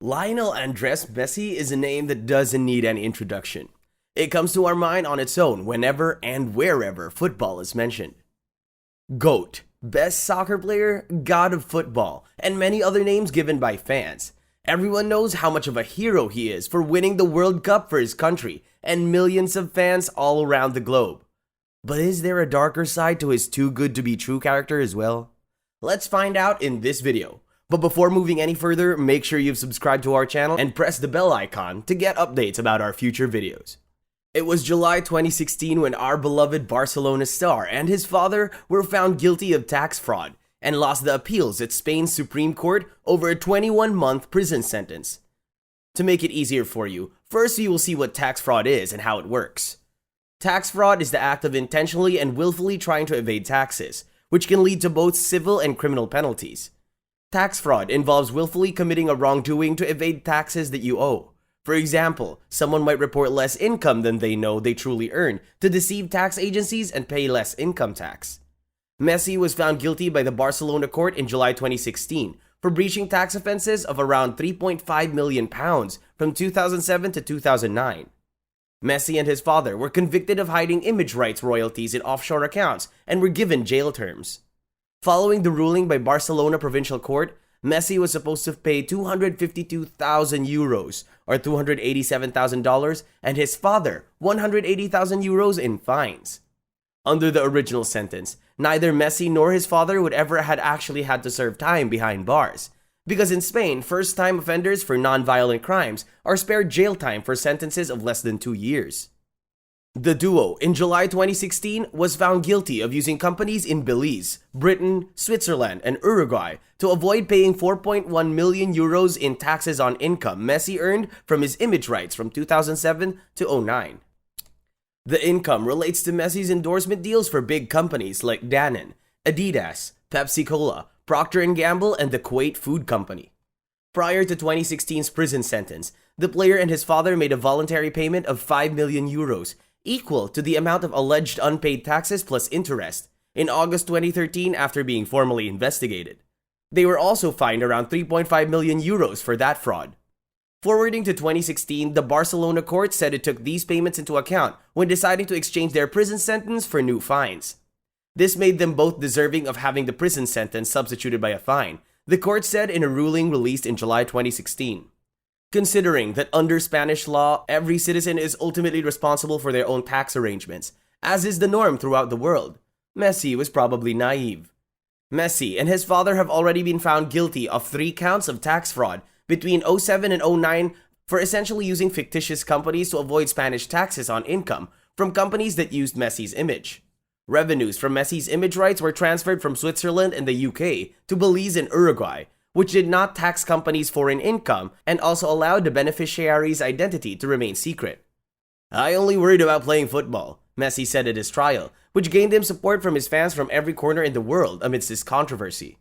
Lionel Andres Messi is a name that doesn't need any introduction. It comes to our mind on its own whenever and wherever football is mentioned. GOAT, best soccer player, god of football, and many other names given by fans. Everyone knows how much of a hero he is for winning the World Cup for his country and millions of fans all around the globe. But is there a darker side to his too good to be true character as well? Let's find out in this video. But before moving any further, make sure you've subscribed to our channel and press the bell icon to get updates about our future videos. It was July 2016 when our beloved Barcelona star and his father were found guilty of tax fraud and lost the appeals at Spain's Supreme Court over a 21-month prison sentence. To make it easier for you, first you will see what tax fraud is and how it works. Tax fraud is the act of intentionally and willfully trying to evade taxes, which can lead to both civil and criminal penalties. Tax fraud involves willfully committing a wrongdoing to evade taxes that you owe. For example, someone might report less income than they know they truly earn to deceive tax agencies and pay less income tax. Messi was found guilty by the Barcelona court in July 2016 for breaching tax offenses of around £3.5 million from 2007 to 2009. Messi and his father were convicted of hiding image rights royalties in offshore accounts and were given jail terms. Following the ruling by Barcelona Provincial Court, Messi was supposed to pay €252,000 or $287,000 and his father €180,000 in fines. Under the original sentence, neither Messi nor his father would ever had actually had to serve time behind bars, because in Spain, first-time offenders for non-violent crimes are spared jail time for sentences of less than 2 years. The duo, in July 2016, was found guilty of using companies in Belize, Britain, Switzerland, and Uruguay to avoid paying €4.1 million in taxes on income Messi earned from his image rights from 2007 to 2009. The income relates to Messi's endorsement deals for big companies like Danone, Adidas, Pepsi-Cola, Procter & Gamble, and the Kuwait Food Company. Prior to 2016's prison sentence, the player and his father made a voluntary payment of €5 million, equal to the amount of alleged unpaid taxes plus interest, in August 2013 after being formally investigated. They were also fined around €3.5 million for that fraud. Forwarding to 2016, the Barcelona court said it took these payments into account when deciding to exchange their prison sentence for new fines. This made them both deserving of having the prison sentence substituted by a fine, the court said in a ruling released in July 2016. Considering that under Spanish law, every citizen is ultimately responsible for their own tax arrangements, as is the norm throughout the world, Messi was probably naive. Messi and his father have already been found guilty of 3 counts of tax fraud between 2007 and 2009 for essentially using fictitious companies to avoid Spanish taxes on income from companies that used Messi's image. Revenues from Messi's image rights were transferred from Switzerland and the UK to Belize and Uruguay, which did not tax companies' foreign income and also allowed the beneficiary's identity to remain secret. "I only worried about playing football," Messi said at his trial, which gained him support from his fans from every corner in the world amidst this controversy.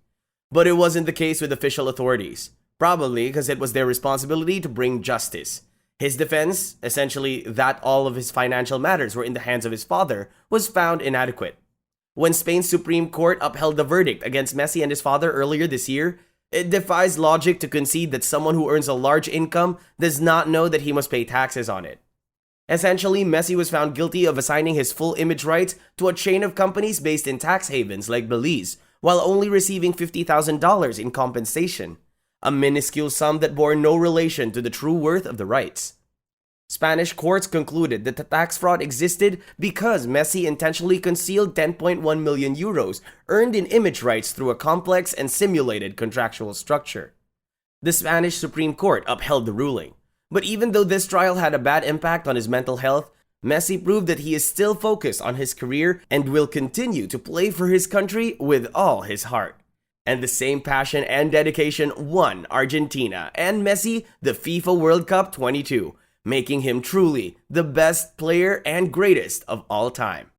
But it wasn't the case with official authorities, probably because it was their responsibility to bring justice. His defense, essentially that all of his financial matters were in the hands of his father, was found inadequate. When Spain's Supreme Court upheld the verdict against Messi and his father earlier this year, it defies logic to concede that someone who earns a large income does not know that he must pay taxes on it. Essentially, Messi was found guilty of assigning his full image rights to a chain of companies based in tax havens like Belize, while only receiving $50,000 in compensation, a minuscule sum that bore no relation to the true worth of the rights. Spanish courts concluded that the tax fraud existed because Messi intentionally concealed €10.1 million earned in image rights through a complex and simulated contractual structure. The Spanish Supreme Court upheld the ruling, but even though this trial had a bad impact on his mental health, Messi proved that he is still focused on his career and will continue to play for his country with all his heart. And the same passion and dedication won Argentina and Messi the FIFA World Cup 22, making him truly the best player and greatest of all time.